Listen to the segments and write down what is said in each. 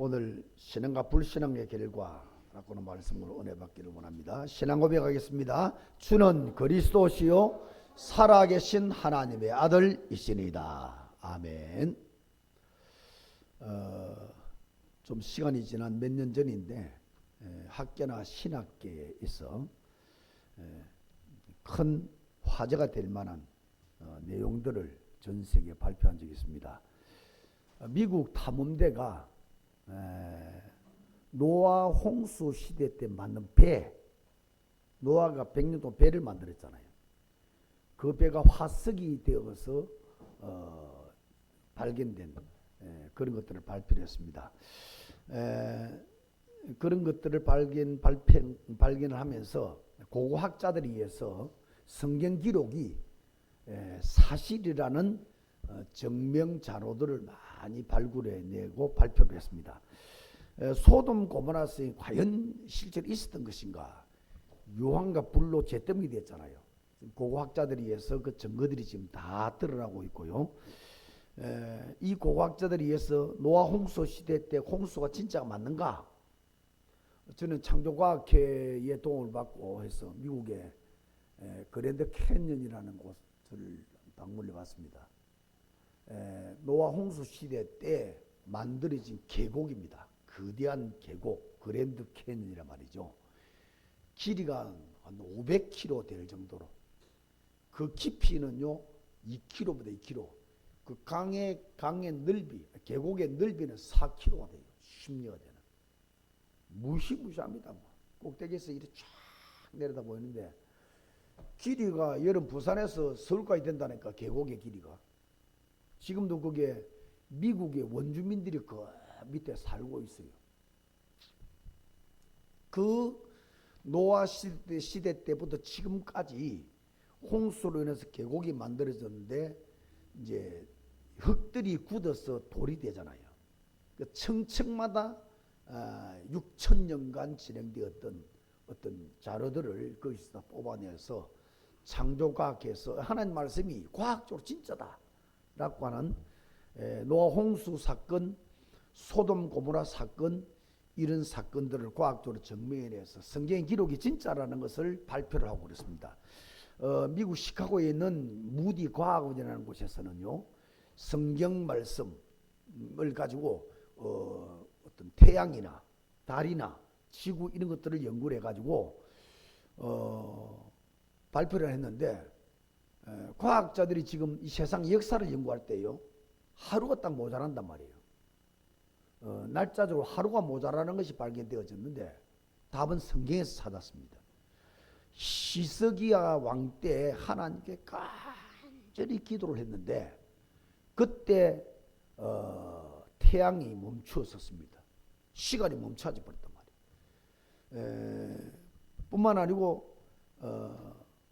오늘 신앙과 불신앙의 결과라고는 말씀을 은혜 받기를 원합니다. 신앙 고백하겠습니다. 주는 그리스도시요 살아계신 하나님의 아들이시니이다. 아멘. 좀 시간이 지난 몇 년 전인데 학계나 신학계에 있어 큰 화제가 될 만한 내용들을 전 세계에 발표한 적이 있습니다. 미국 탐험대가 노아 홍수 시대 때 만든 배, 노아가 100년 동안 배를 만들었잖아요. 그 배가 화석이 되어서 발견된 그런 것들을 발표했습니다. 그런 것들을 발견을 하면서 고고학자들에 의해서 성경 기록이 사실이라는 증명 자료들을 많이 발굴해내고 발표를 했습니다. 소돔 고모라성이 과연 실제로 있었던 것인가? 유황과 불로 재뜸이 됐잖아요. 고고학자들에 의해서 그 증거들이 지금 다 드러나고 있고요. 이 고고학자들에 의해서 노아 홍수 시대 때 홍수가 진짜가 맞는가? 저는 창조과학회의 도움을 받고 해서 미국의 그랜드 캐년이라는 곳을 방문해 봤습니다. 노아 홍수 시대 때 만들어진 계곡입니다. 거대한 계곡, 그랜드 캐년이란 말이죠. 길이가 한 500km 될 정도로, 그 깊이는요 2km보다 2km. 그 강의 넓이, 계곡의 넓이는 4km가 돼요. 10리가 되는. 무시무시합니다. 꼭대기에서 이렇게 쫙 내려다 보이는데 길이가 여름 부산에서 서울까지 된다니까. 계곡의 길이가. 지금도 그게 미국의 원주민들이 그 밑에 살고 있어요. 그 노아 시대 때부터 지금까지 홍수로 인해서 계곡이 만들어졌는데 이제 흙들이 굳어서 돌이 되잖아요. 그 층층마다 6,000년간 진행되었던 어떤 자료들을 거기서 뽑아내서 창조과학에서 하나님 말씀이 과학적으로 진짜다 라고 하는 노아 홍수 사건, 소돔 고모라 사건, 이런 사건들을 과학적으로 증명해내서 성경 기록이 진짜라는 것을 발표를 하고 그랬습니다. 미국 시카고에 있는 무디 과학원이라는 곳에서는요, 성경 말씀을 가지고 어떤 태양이나 달이나 지구 이런 것들을 연구를 해가지고 발표를 했는데, 과학자들이 지금 이 세상 역사를 연구할 때요, 하루가 딱 모자란단 말이에요. 날짜적으로 하루가 모자라는 것이 발견되어졌는데 답은 성경에서 찾았습니다. 시스기야 왕 때 하나님께 간절히 기도를 했는데 그때 태양이 멈추었었습니다. 시간이 멈춰져 버렸단 말이에요. 뿐만 아니고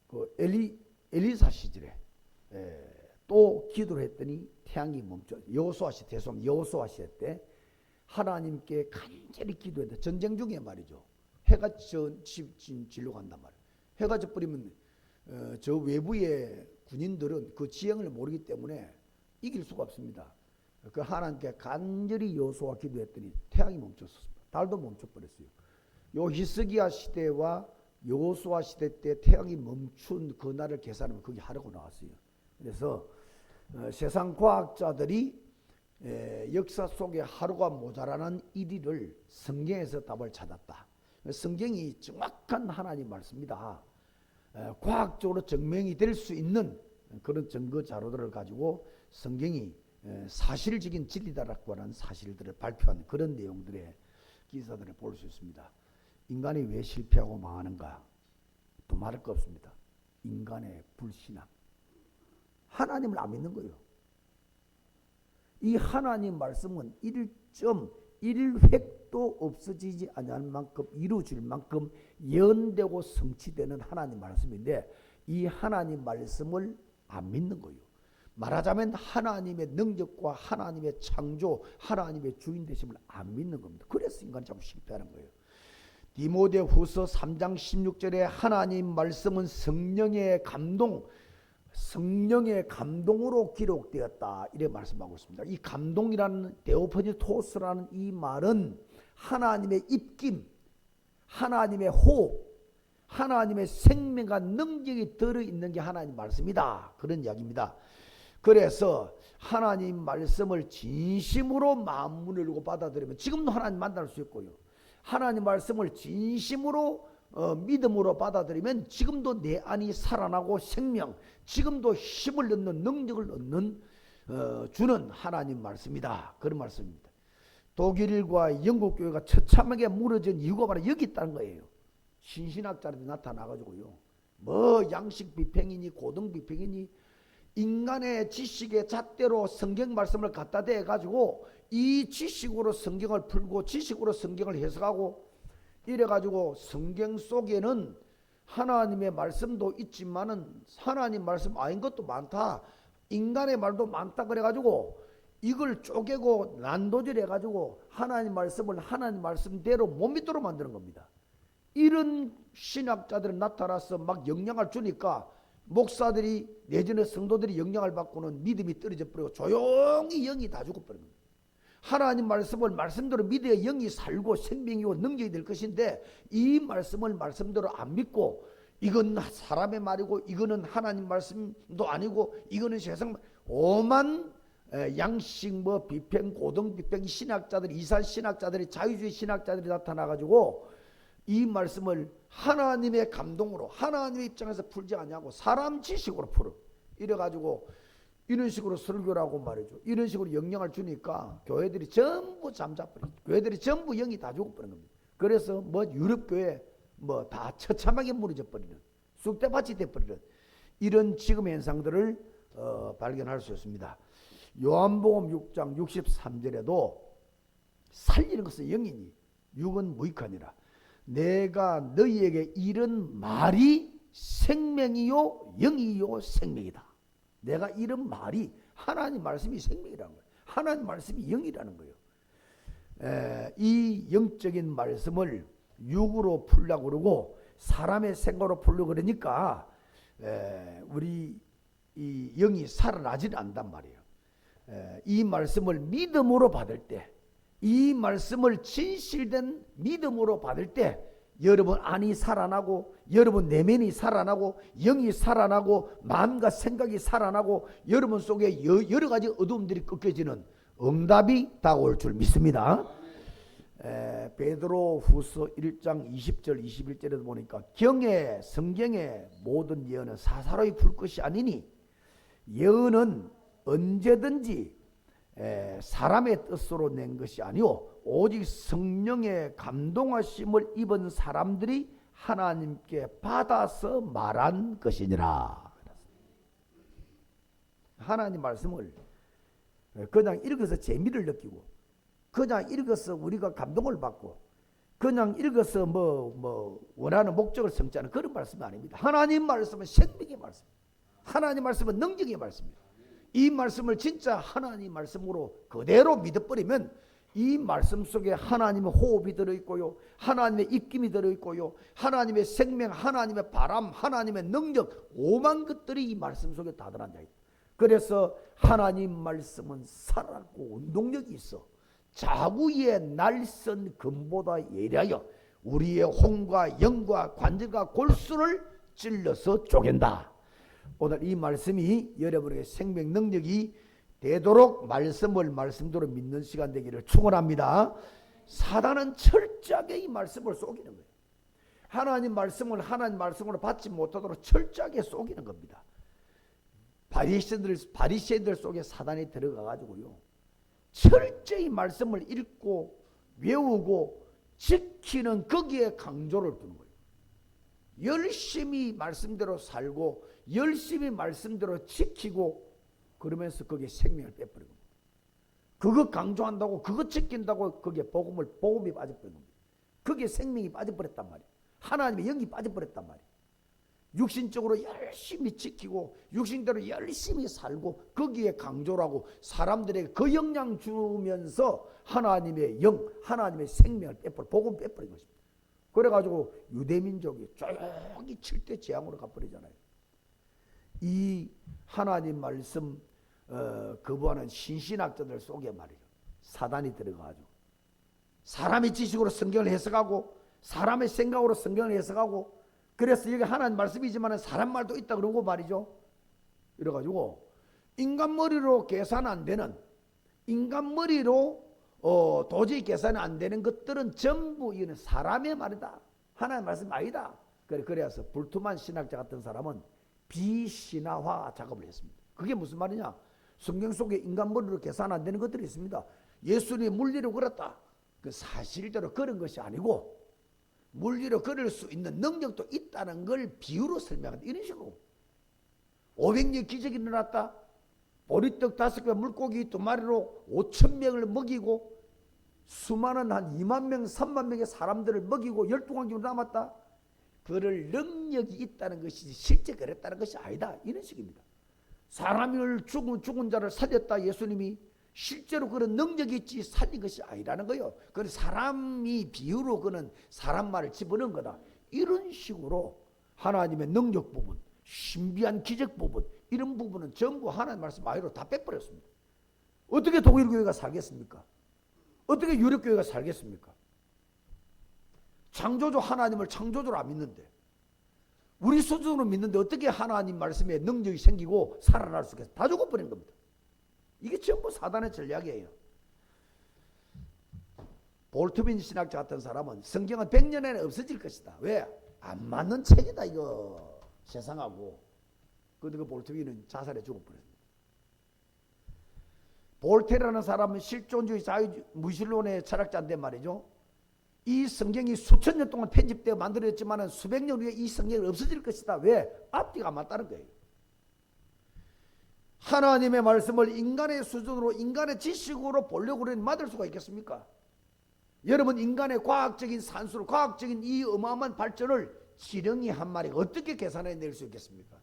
그 엘리사 시절에 또 기도를 했더니 태양이 멈춰. 여호수아 시대, 죄송합니다. 여호수아 시대 때 하나님께 간절히 기도했는데, 전쟁 중에 말이죠, 해가 질러 간단 말이에요. 해가 져버리면 저 외부의 군인들은 그 지형을 모르기 때문에 이길 수가 없습니다. 그 하나님께 간절히 여호수아 기도했더니 태양이 멈췄습니다. 달도 멈춰버렸어요. 요 히스기야 시대와 여호수아 시대 때 태양이 멈춘 그 날을 계산하면 그게 하루가 나왔어요. 그래서 세상 과학자들이 역사 속에 하루가 모자라는 일위를 성경에서 답을 찾았다. 성경이 정확한 하나님 말씀이다. 과학적으로 증명이 될 수 있는 그런 증거 자료들을 가지고 성경이 사실적인 진리다라고 하는 사실들을 발표한 그런 내용들의 기사들을 볼 수 있습니다. 인간이 왜 실패하고 망하는가? 또 말할 거 없습니다. 인간의 불신앙. 하나님을 안 믿는 거예요. 이 하나님 말씀은 1.1획도 없어지지 않을 만큼 이루어질 만큼 예언되고 성취되는 하나님 말씀인데 이 하나님 말씀을 안 믿는 거예요. 말하자면 하나님의 능력과 하나님의 창조, 하나님의 주인 되심을 안 믿는 겁니다. 그래서 인간이 자꾸 실패하는 거예요. 디모데후서 3장 16절에 하나님 말씀은 성령의 감동, 성령의 감동으로 기록되었다 이렇게 말씀하고 있습니다. 이 감동이라는 데오퍼니토스라는 이 말은 하나님의 입김, 하나님의 호흡, 하나님의 생명과 능력이 들어있는 게 하나님 말씀이다 그런 이야기입니다. 그래서 하나님 말씀을 진심으로 마음을 열고 받아들이면 지금도 하나님 만날 수 있고요, 하나님 말씀을 진심으로 믿음으로 받아들이면 지금도 내 안이 살아나고 생명, 지금도 힘을 얻는 능력을 얻는 주는 하나님 말씀이다 그런 말씀입니다. 독일과 영국 교회가 처참하게 무너진 이유가 바로 여기 있다는 거예요. 신신학자들이 나타나가지고요, 뭐 양식 비평이니 고등 비평이니 인간의 지식의 잣대로 성경 말씀을 갖다 대가지고 이 지식으로 성경을 풀고 지식으로 성경을 해석하고 이래가지고 성경 속에는 하나님의 말씀도 있지만은 하나님 말씀 아닌 것도 많다, 인간의 말도 많다 그래가지고 이걸 쪼개고 난도질 해가지고 하나님 말씀을 하나님 말씀대로 못 믿도록 만드는 겁니다. 이런 신학자들이 나타나서 막 영향을 주니까 목사들이 내지는 성도들이 영향을 받고는 믿음이 떨어져 버리고 조용히 영이 다 죽어버린 겁니다. 하나님 말씀을 말씀대로 믿어야 영이 살고 생명이고 능력이 될 것인데 이 말씀을 말씀대로 안 믿고 이건 사람의 말이고 이거는 하나님 말씀도 아니고 이거는 세상 오만 양식 뭐 비평 고등 비평 신학자들이 이산 신학자들이 자유주의 신학자들이 나타나가지고 이 말씀을 하나님의 감동으로 하나님의 입장에서 풀지 않냐고 사람 지식으로 풀어 이래가지고 이런 식으로 설교를 하고 말이죠. 이런 식으로 영향을 주니까 교회들이 전부 잠자버린, 교회들이 전부 영이 다 죽어버린 겁니다. 그래서 뭐 유럽교회 뭐 다 처참하게 무너져 버리는, 쑥대밭이 돼버리는 이런 지금 현상들을 발견할 수 있습니다. 요한복음 6장 63절에도 살리는 것은 영이니 육은 무익하니라. 내가 너희에게 이른 말이 생명이요 영이요 생명이다. 내가 이런 말이 하나님 말씀이 생명이라는 거예요. 하나님 말씀이 영이라는 거예요. 이 영적인 말씀을 육으로 풀려고 그러고 사람의 생각으로 풀려고 그러니까 우리 이 영이 살아나지는 않단 말이에요. 이 말씀을 믿음으로 받을 때, 이 말씀을 진실된 믿음으로 받을 때 여러분 안이 살아나고 여러분 내면이 살아나고 영이 살아나고 마음과 생각이 살아나고 여러분 속에 여러 가지 어두움들이 꺾여지는 응답이 다가올 줄 믿습니다. 베드로 후서 1장 20절 21절에도 보니까 경에 성경의 모든 예언은 사사로이 풀 것이 아니니 예언은 언제든지 사람의 뜻으로 낸 것이 아니오 오직 성령의 감동하심을 입은 사람들이 하나님께 받아서 말한 것이니라. 하나님 말씀을 그냥 읽어서 재미를 느끼고 그냥 읽어서 우리가 감동을 받고 그냥 읽어서 뭐 원하는 목적을 성취하는 그런 말씀이 아닙니다. 하나님 말씀은 생명의 말씀, 하나님 말씀은 능력의 말씀입니다. 이 말씀을 진짜 하나님 말씀으로 그대로 믿어버리면 이 말씀 속에 하나님의 호흡이 들어있고요, 하나님의 입김이 들어있고요, 하나님의 생명, 하나님의 바람, 하나님의 능력, 오만 것들이 이 말씀 속에 다 들어앉아 있다. 그래서 하나님 말씀은 살아있고 운동력이 있어 자구의 날선 금보다 예리하여 우리의 혼과 영과 관절과 골수를 찔러서 쪼갠다. 오늘 이 말씀이 여러분에게 생명 능력이 되도록 말씀을 말씀대로 믿는 시간 되기를 축원합니다. 사단은 철저하게 이 말씀을 속이는 거예요. 하나님 말씀을 하나님 말씀으로 받지 못하도록 철저하게 속이는 겁니다. 바리새인들 속에 사단이 들어가 가지고요, 철저히 말씀을 읽고 외우고 지키는 거기에 강조를 두는 거예요. 열심히 말씀대로 살고 열심히 말씀대로 지키고 그러면서 거기에 생명을 빼버리고 그거 강조한다고 그거 지킨다고 거기에 복음이 빠져버린 겁니다. 거기에 생명이 빠져버렸단 말이에요. 하나님의 영이 빠져버렸단 말이에요. 육신적으로 열심히 지키고 육신대로 열심히 살고 거기에 강조를 하고 사람들에게 그 영향 주면서 하나님의 영, 하나님의 생명을 빼버려 복음 빼버린 것입니다. 그래가지고 유대민족이 조용히 7대 재앙으로 가버리잖아요. 이 하나님 말씀 거부하는 신신학자들 속에 말이죠, 사단이 들어가가지고 사람의 지식으로 성경을 해석하고 사람의 생각으로 성경을 해석하고, 그래서 여기 하나님 말씀이지만 사람 말도 있다 그러고 말이죠. 이래가지고 인간 머리로 계산 안 되는, 인간 머리로 도저히 계산이 안 되는 것들은 전부 이거는 사람의 말이다, 하나님 말씀 아니다. 그래서 불투만 신학자 같은 사람은 비신화화 작업을 했습니다. 그게 무슨 말이냐? 성경 속에 인간 머리로 계산 안 되는 것들이 있습니다. 예수님이 물리로 걸었다, 그 사실대로 걸은 것이 아니고 물리로 걸을 수 있는 능력도 있다는 걸 비유로 설명한다, 이런 식으로. 500년 기적이 일어났다, 보리떡 5개 물고기 2마리로 5,000명을 먹이고 수많은 한 2만 명 3만 명의 사람들을 먹이고 12광주로 남았다. 그럴 능력이 있다는 것이 실제 그랬다는 것이 아니다, 이런 식입니다. 사람을 죽은 자를 살렸다 예수님이, 실제로 그런 능력이 있지 살린 것이 아니라는 거예요. 그건 사람이 비유로 그는 사람 말을 집어넣은 거다, 이런 식으로 하나님의 능력 부분, 신비한 기적 부분, 이런 부분은 전부 하나님 말씀 아이로 다 빼버렸습니다. 어떻게 독일교회가 살겠습니까? 어떻게 유럽교회가 살겠습니까? 창조주 하나님을 창조주로 안 믿는데, 우리 수준으로 믿는데 어떻게 하나님 말씀에 능력이 생기고 살아날 수 있겠어요? 다 죽어버린 겁니다. 이게 전부 사단의 전략이에요. 볼트민 신학자 같은 사람은 성경은 100년 안에 없어질 것이다. 왜? 안 맞는 책이다 이거 세상하고. 그런데 그 볼트민은 자살해 죽어버렸습니다. 볼테라는 사람은 실존주의 자유무신론의 철학자인데 말이죠, 이 성경이 수천 년 동안 편집되어 만들어졌지만 수백 년 후에 이 성경이 없어질 것이다. 왜? 앞뒤가 안 맞다는 거예요. 하나님의 말씀을 인간의 수준으로, 인간의 지식으로 보려고 그러니 맞을 수가 있겠습니까? 여러분, 인간의 과학적인 산수로, 과학적인 이 어마어마한 발전을 지렁이 한 마리가 어떻게 계산해낼 수 있겠습니까?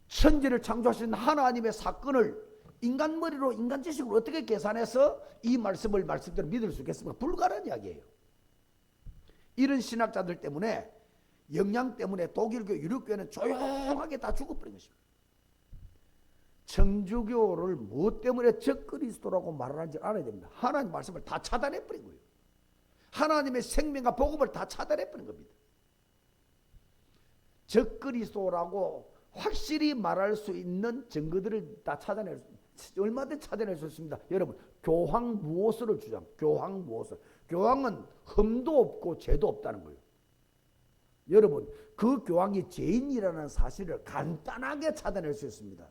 천지를 창조하신 하나님의 사건을 인간 머리로, 인간 지식으로 어떻게 계산해서 이 말씀을 말씀대로 믿을 수 있겠습니까? 불가능한 이야기예요. 이런 신학자들 때문에, 영향 때문에 독일교, 유럽교회는 조용하게 다 죽어버린 것입니다. 천주교를 무엇 때문에 적그리스도라고 말하는지 알아야 됩니다. 하나님 말씀을 다 차단해버린 거예요. 하나님의 생명과 복음을 다 차단해버린 겁니다. 적그리스도라고 확실히 말할 수 있는 증거들을 다 찾아낼 수 있습니다. 얼마든지 찾아낼 수 있습니다. 여러분, 교황무오스를 주장. 교황무오스. 교황은 흠도 없고 죄도 없다는 거예요. 여러분, 그 교황이 죄인이라는 사실을 간단하게 찾아낼 수 있습니다.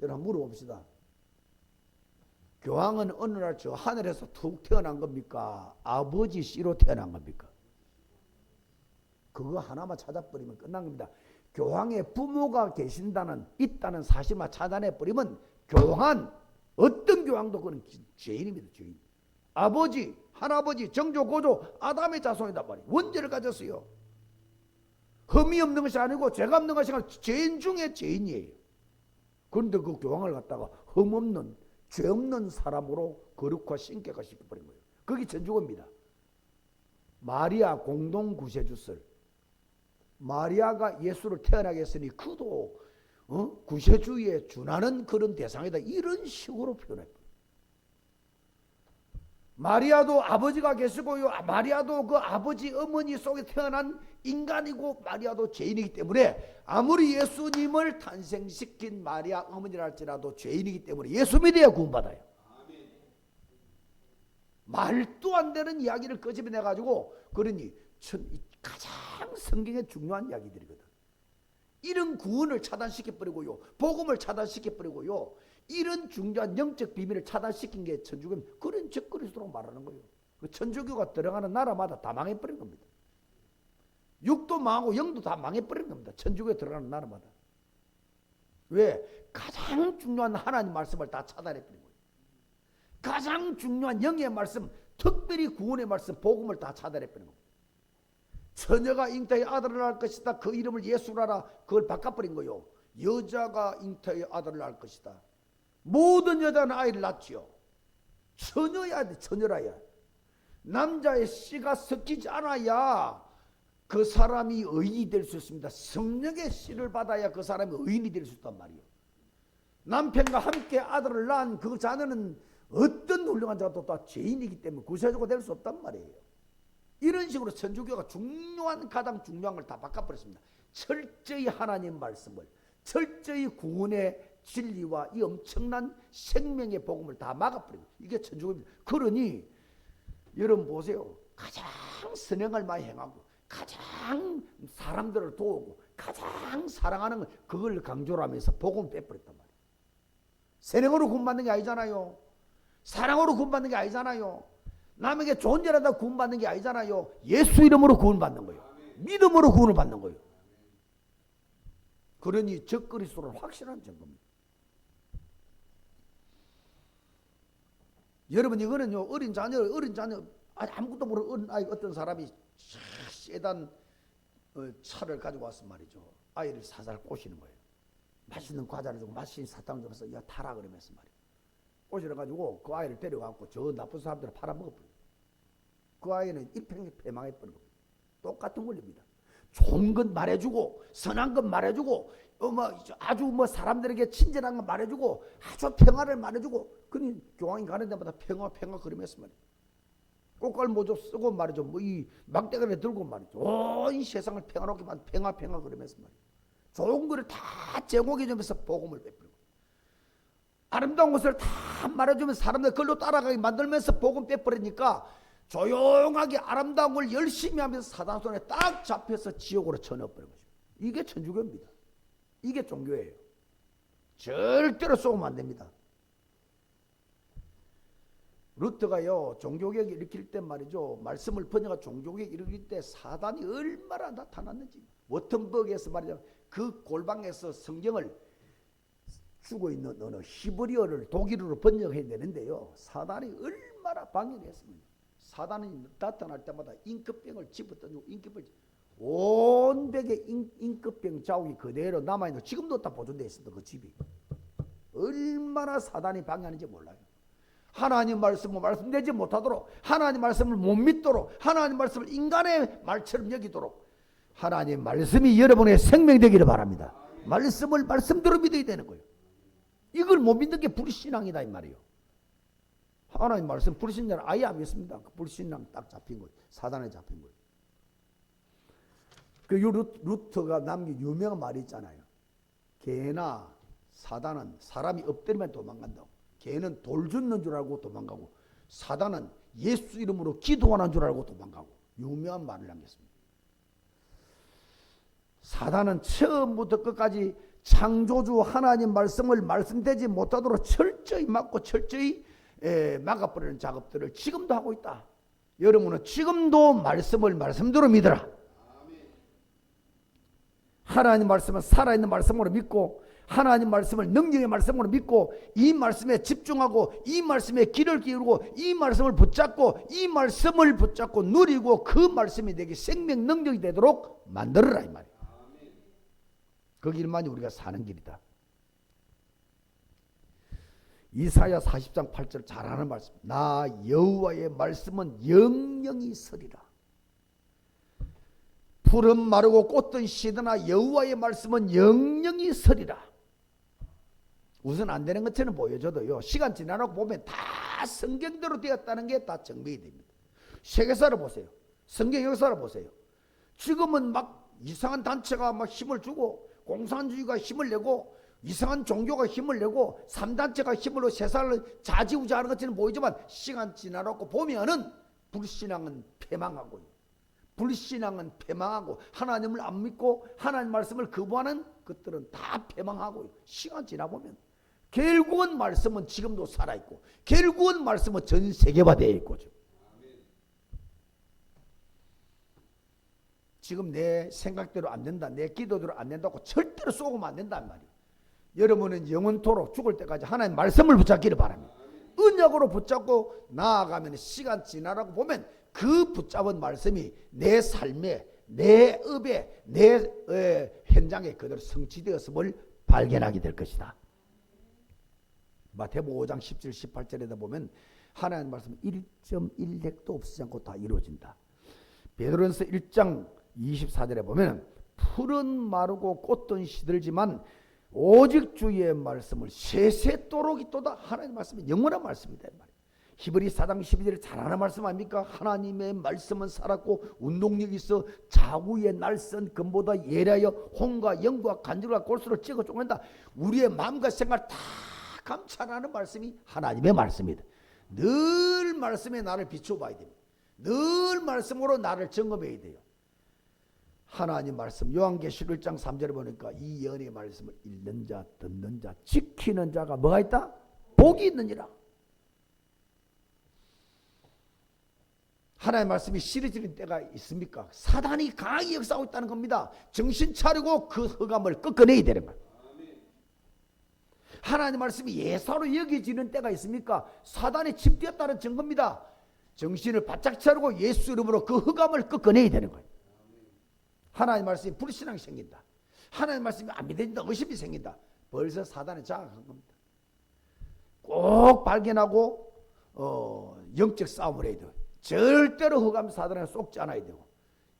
여러분, 물어봅시다. 교황은 어느 날 저 하늘에서 툭 태어난 겁니까? 아버지 씨로 태어난 겁니까? 그거 하나만 찾아버리면 끝난 겁니다. 교황의 부모가 있다는 사실만 찾아내버리면 교황은, 어떤 교황도 그는 죄인입니다. 죄인. 아버지, 할아버지, 정조, 고조, 아담의 자손이단 말이에요. 원죄를 가졌어요. 흠이 없는 것이 아니고 죄가 없는 것이 아니고 죄인 중에 죄인이에요. 그런데 그 교황을 갖다가 흠 없는, 죄 없는 사람으로 거룩화 신격화 시켜버린 거예요. 그게 천주교입니다. 마리아 공동 구세주설. 마리아가 예수를 태어나게 했으니 그도 구세주의에 준하는 그런 대상이다, 이런 식으로 표현했다. 마리아도 아버지가 계시고요, 마리아도 그 아버지 어머니 속에 태어난 인간이고 마리아도 죄인이기 때문에 아무리 예수님을 탄생시킨 마리아 어머니라 할지라도 죄인이기 때문에 예수 믿어야 구원받아요. 말도 안 되는 이야기를 끄집어내가지고, 그러니 가장 성경에 중요한 이야기들이거든. 이런 구원을 차단시켜버리고요, 복음을 차단시켜버리고요, 이런 중요한 영적 비밀을 차단시킨 게 천주교입니다. 그런 적그리스도라고 말하는 거예요. 그 천주교가 들어가는 나라마다 다 망해버린 겁니다. 육도 망하고 영도 다 망해버린 겁니다. 천주교에 들어가는 나라마다. 왜? 가장 중요한 하나님 말씀을 다 차단해버린 거예요. 가장 중요한 영의 말씀, 특별히 구원의 말씀, 복음을 다 차단해버린 겁니다. 처녀가 잉태의 아들을 낳을 것이다, 그 이름을 예수라 하라, 그걸 바꿔버린 거요. 여자가 잉태의 아들을 낳을 것이다. 모든 여자는 아이를 낳지요. 처녀야 돼, 처녀라야. 남자의 씨가 섞이지 않아야 그 사람이 의인이 될 수 있습니다. 성령의 씨를 받아야 그 사람이 의인이 될 수 있단 말이에요. 남편과 함께 아들을 낳은 그 자녀는 어떤 훌륭한 자도 다 죄인이기 때문에 구세주가 될 수 없단 말이에요. 이런 식으로 천주교가 가장 중요한 걸 다 바꿔버렸습니다. 철저히 하나님 말씀을, 철저히 구원의 진리와 이 엄청난 생명의 복음을 다 막아버리고, 이게 천주교입니다. 그러니 여러분 보세요. 가장 선행을 많이 행하고 가장 사람들을 도우고 가장 사랑하는 걸, 그걸 강조를 하면서 복음을 빼버렸단 말이에요. 선행으로 구원받는 게 아니잖아요. 사랑으로 구원받는 게 아니잖아요. 남에게 좋은 일 하다 구원받는 게 아니잖아요. 예수 이름으로 구원받는 거예요. 믿음으로 구원을 받는 거예요. 그러니 적그리스도는 확실한 증거입니다. 여러분, 이거는요, 어린 자녀 아무것도 모르는 어린 아이, 어떤 사람이 세단 차를 가지고 왔단 말이죠. 아이를 사살 꼬시는 거예요. 맛있는 과자를 주고 맛있는 사탕을 줘서 야 타라 그러면서 말이에요. 꼬시려가지고 그 아이를 데려가고 저 나쁜 사람들을 팔아먹어버려요. 그 아이는 일평생 패망해버린 겁니다. 똑같은 원리입니다. 좋은 것 말해주고 선한 것 말해주고 아주 사람들에게 친절한 것 말해주고 아주 평화를 말해주고, 그니 교황이 가는 데마다 평화 그러면서 말이에요. 꽃갈 모조 쓰고 말이죠. 이 막대가리 들고 말이죠. 온 세상을 평화롭게 만든 평화 그러면서 말이에요. 좋은 것을 다 제공해주면서 복음을 베풀고, 아름다운 것을 다 말해주면서 사람들 그걸로 따라가게 만들면서 복음 베풀으니까 조용하게 아름다운 걸 열심히 하면서 사단 손에 딱 잡혀서 지옥으로 쳐넣어버린 거죠. 이게 천주교입니다. 이게 종교예요. 절대로 쏘면 안 됩니다. 루터가요, 종교개혁 일으킬 때 말이죠, 말씀을 번역한 종교개혁 일으킬 때 사단이 얼마나 나타났는지, 워튼버그에서 말이죠, 그 골방에서 성경을 쓰고 있는 어느 히브리어를 독일어로 번역해야 되는데요, 사단이 얼마나 방해했습니다. 사단이 나타날 때마다 잉크병을 집어던지고 온 벽에 잉크병 자국이 그대로 남아있는, 지금도 다 보존되어 있습니다. 그 집이 얼마나 사단이 방해하는지 몰라요. 하나님 말씀을 말씀되지 못하도록, 하나님 말씀을 못 믿도록, 하나님 말씀을 인간의 말처럼 여기도록, 하나님 말씀이 여러분의 생명이 되기를 바랍니다. 말씀을 말씀대로 믿어야 되는 거예요. 이걸 못 믿는 게 불신앙이다 이 말이에요. 하나님 말씀 불신자는 아예 안 믿습니다. 그 불신앙 딱 잡힌 거예요. 사단에 잡힌 거예요. 그 루터가 남긴 유명한 말이 있잖아요. 개나 사단은 사람이 엎드리면 도망간다고. 개는 돌 줍는 줄 알고 도망가고, 사단은 예수 이름으로 기도하는 줄 알고 도망가고. 유명한 말을 남겼습니다. 사단은 처음부터 끝까지 창조주 하나님 말씀을 말씀되지 못하도록 철저히 막고 철저히 막아버리는 작업들을 지금도 하고 있다. 여러분은 지금도 말씀을 말씀대로 믿어라. 하나님 말씀은 살아있는 말씀으로 믿고, 하나님 말씀을 능력의 말씀으로 믿고, 이 말씀에 집중하고, 이 말씀에 귀를 기울이고, 이 말씀을 붙잡고, 이 말씀을 붙잡고 누리고, 그 말씀이 내게 생명 능력이 되도록 만들어라 이 말이에요. 그 길만이 우리가 사는 길이다. 이사야 40장 8절 잘 아는 말씀. 나 여호와의 말씀은 영영이 서리라. 풀은 마르고 꽃은 시드나 여호와의 말씀은 영영이 서리라. 우선 안 되는 것처럼 보여줘도요, 시간 지나고 보면 다 성경대로 되었다는 게 다 증명이 됩니다. 세계사를 보세요. 성경 역사를 보세요. 지금은 막 이상한 단체가 막 힘을 주고, 공산주의가 힘을 내고, 이상한 종교가 힘을 내고, 3단체가 힘으로 세상을 좌지우지하는 것처럼 보이지만, 시간 지나고 보면은 불신앙은 패망하고, 불신앙은 패망하고, 하나님을 안 믿고 하나님 말씀을 거부하는 것들은 다 패망하고, 시간 지나보면 결국은 말씀은 지금도 살아있고, 결국은 말씀은 전 세계화되어 있고, 지금 내 생각대로 안 된다, 내 기도대로 안 된다고 절대로 쏘으면 안 된단 말이에요. 여러분은 영원토록 죽을 때까지 하나님 말씀을 붙잡기를 바랍니다. 언약으로 붙잡고 나아가면 시간 지나라고 보면 그 붙잡은 말씀이 내 삶에, 내 업에, 내 현장에 그대로 성취되었음을 발견하게 될 것이다. 마태복음 5장 17, 18절에다 보면 하나님 말씀 1.1획도 없지 않고 다 이루어진다. 베드로전서 1장 24절에 보면 풀은 마르고 꽃은 시들지만 오직 주의 말씀을 세세토록 있도다. 하나님의 말씀은 영원한 말씀이다. 히브리 4장 12절에 잘 아는 말씀 아닙니까? 하나님의 말씀은 살았고 운동력이 있어 자구의 날선 금보다 예리하여 혼과 영과 간질과 골수를 찌고 쪼갠다. 우리의 마음과 생각을 다 감찰하는 말씀이 하나님의 말씀이다. 늘 말씀에 나를 비춰봐야 됩니다. 늘 말씀으로 나를 점검해야 돼요. 하나님 말씀 요한계시록 1장 3절에 보니까 이 연의 말씀을 읽는 자 듣는 자 지키는 자가 뭐가 있다? 복이 있느니라. 하나님의 말씀이 시리지는 때가 있습니까? 사단이 강하게 역사하고 있다는 겁니다. 정신 차리고 그 흑암을 꺾어내야 되는 거예요. 하나님의 말씀이 예사로 여겨지는 때가 있습니까? 사단이 침투했다는 증거입니다. 정신을 바짝 차리고 예수 이름으로 그 흑암을 꺾어내야 되는 거예요. 하나님의 말씀이 불신앙이 생긴다. 하나님의 말씀이 안 믿어진다. 의심이 생긴다. 벌써 사단이 장악한 겁니다. 꼭 발견하고 영적 싸움을 해야 돼요. 절대로 흑암 사단에 쏙지 않아야 되고,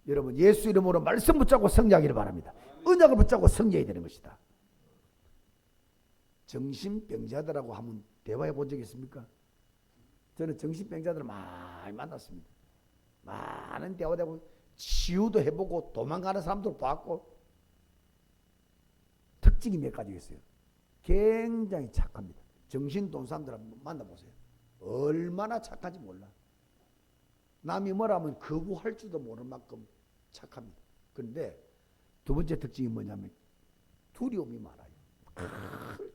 여러분 예수 이름으로 말씀 붙잡고 승리하기를 바랍니다. 언약을 붙잡고 승리해야 되는 것이다. 정신병자들하고 한번 대화해 본 적이 있습니까? 저는 정신병자들을 많이 만났습니다. 많은 대화도 해보고 치유도 해보고 도망가는 사람도 봤고, 특징이 몇 가지 있어요. 굉장히 착합니다. 정신 돈 사람들 한번 만나보세요. 얼마나 착한지 몰라. 남이 뭐라면 거부할 줄도 모를 만큼 착합니다. 그런데 두 번째 특징이 뭐냐면 두려움이 많아요.